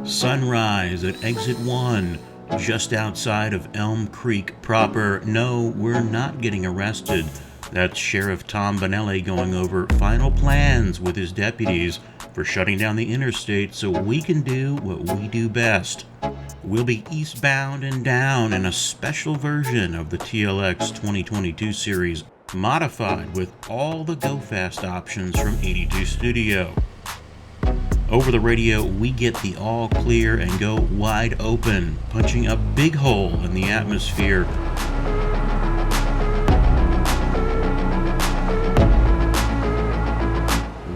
Sunrise at Exit 1, just outside of Elm Creek proper. No, we're not getting arrested. That's Sheriff Tom Bonelli going over final plans with his deputies for shutting down the interstate so we can do what we do best. We'll be eastbound and down in a special version of the TLX 2022 series, modified with all the go fast options from 82 Studio. Over the radio, we get the all clear and go wide open, punching a big hole in the atmosphere.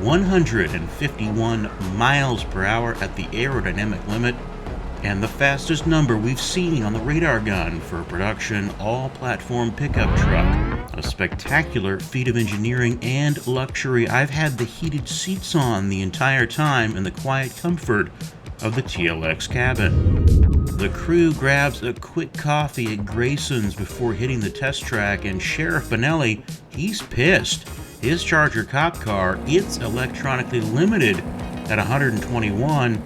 ...151 miles per hour at the aerodynamic limit, and the fastest number we've seen on the radar gun for a production all-platform pickup truck. A spectacular feat of engineering and luxury. I've had the heated seats on the entire time in the quiet comfort of the TLX cabin. The crew grabs a quick coffee at Grayson's before hitting the test track, and Sheriff Bonelli, he's pissed. His Charger cop car, it's electronically limited at 121.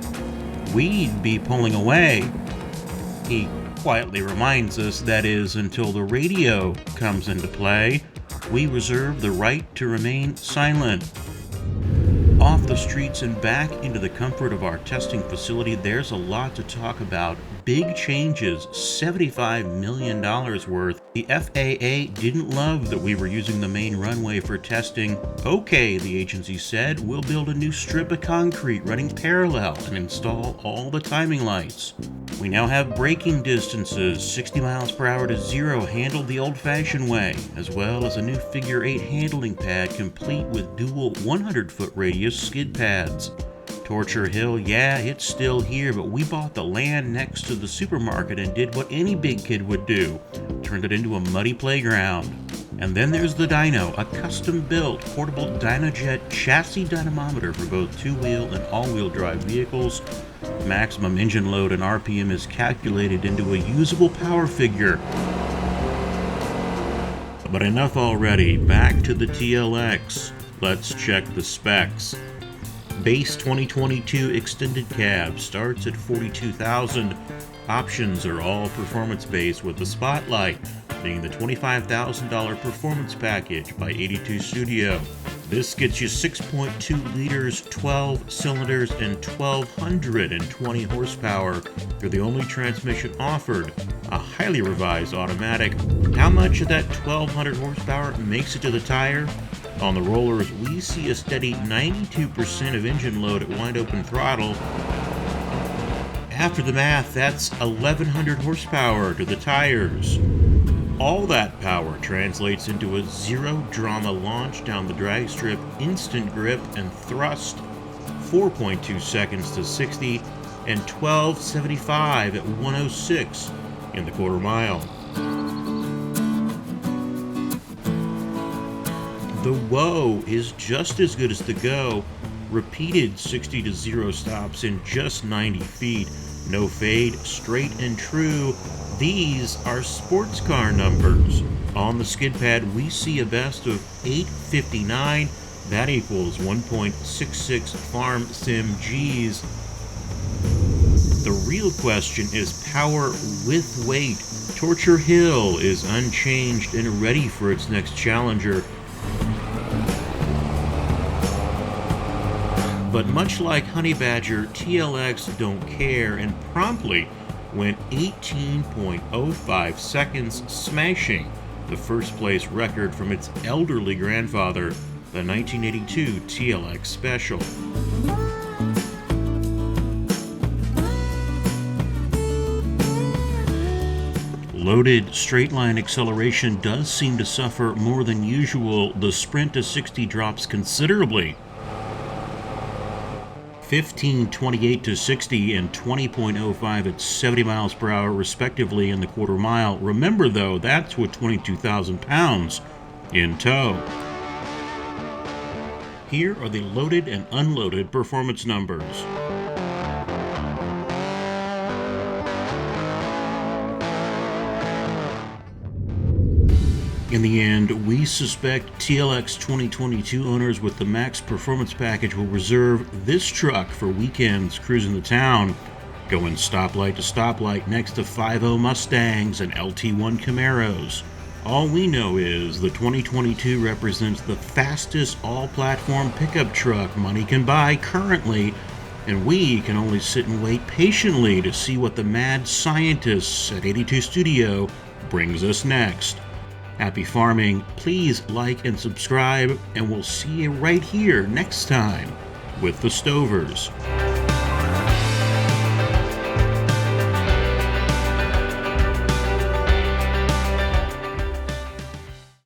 We'd be pulling away. He quietly reminds us that is until the radio comes into play. We reserve the right to remain silent. Off the streets and back into the comfort of our testing facility, there's a lot to talk about. Big changes, $75 million worth. The FAA didn't love that we were using the main runway for testing. Okay, the agency said, we'll build a new strip of concrete running parallel and install all the timing lights. We now have braking distances, 60 miles per hour to 0, handled the old-fashioned way, as well as a new figure 8 handling pad complete with dual 100-foot radius skid pads. Torture Hill, yeah, it's still here, but we bought the land next to the supermarket and did what any big kid would do, turned it into a muddy playground. And then there's the dyno, a custom-built portable Dynojet chassis dynamometer for both two-wheel and all-wheel drive vehicles. Maximum engine load and RPM is calculated into a usable power figure. But enough already, back to the TLX. Let's check the specs. Base 2022 extended cab starts at $42,000. Options are all performance-based, with the Spotlight being the $25,000 performance package by 82 Studio. This gets you 6.2 liters, 12 cylinders, and 1,220 horsepower. You're the only transmission offered, a highly revised automatic. How much of that 1,200 horsepower makes it to the tire? On the rollers, we see a steady 92% of engine load at wide open throttle. After the math, that's 1,100 horsepower to the tires. All that power translates into a zero-drama launch down the drag strip, instant grip and thrust, 4.2 seconds to 60, and 12.75 at 106 in the quarter mile. The whoa is just as good as the go. Repeated 60 to 0 stops in just 90 feet. No fade, straight and true. These are sports car numbers. On the Skidpad, we see a best of 859. That equals 1.66 farm sim Gs. The real question is power with weight. Torture Hill is unchanged and ready for its next challenger. But much like Honey Badger, TLX don't care and promptly went 18.05 seconds, smashing the first place record from its elderly grandfather, the 1982 TLX Special. Loaded straight-line acceleration does seem to suffer more than usual. The sprint to 60 drops considerably. 15.28 to 60 and 20.05 at 70 miles per hour respectively in the quarter mile. Remember though, that's with 22,000 pounds in tow. Here are the loaded and unloaded performance numbers. In the end, we suspect TLX 2022 owners with the Max Performance Package will reserve this truck for weekends cruising the town. going stoplight to stoplight next to 5.0 Mustangs and LT1 Camaros. All we know is the 2022 represents the fastest all-platform pickup truck money can buy currently, and we can only sit and wait patiently to see what the mad scientists at 82 Studio brings us next. Happy farming, please like and subscribe, and we'll see you right here next time with the Stovers.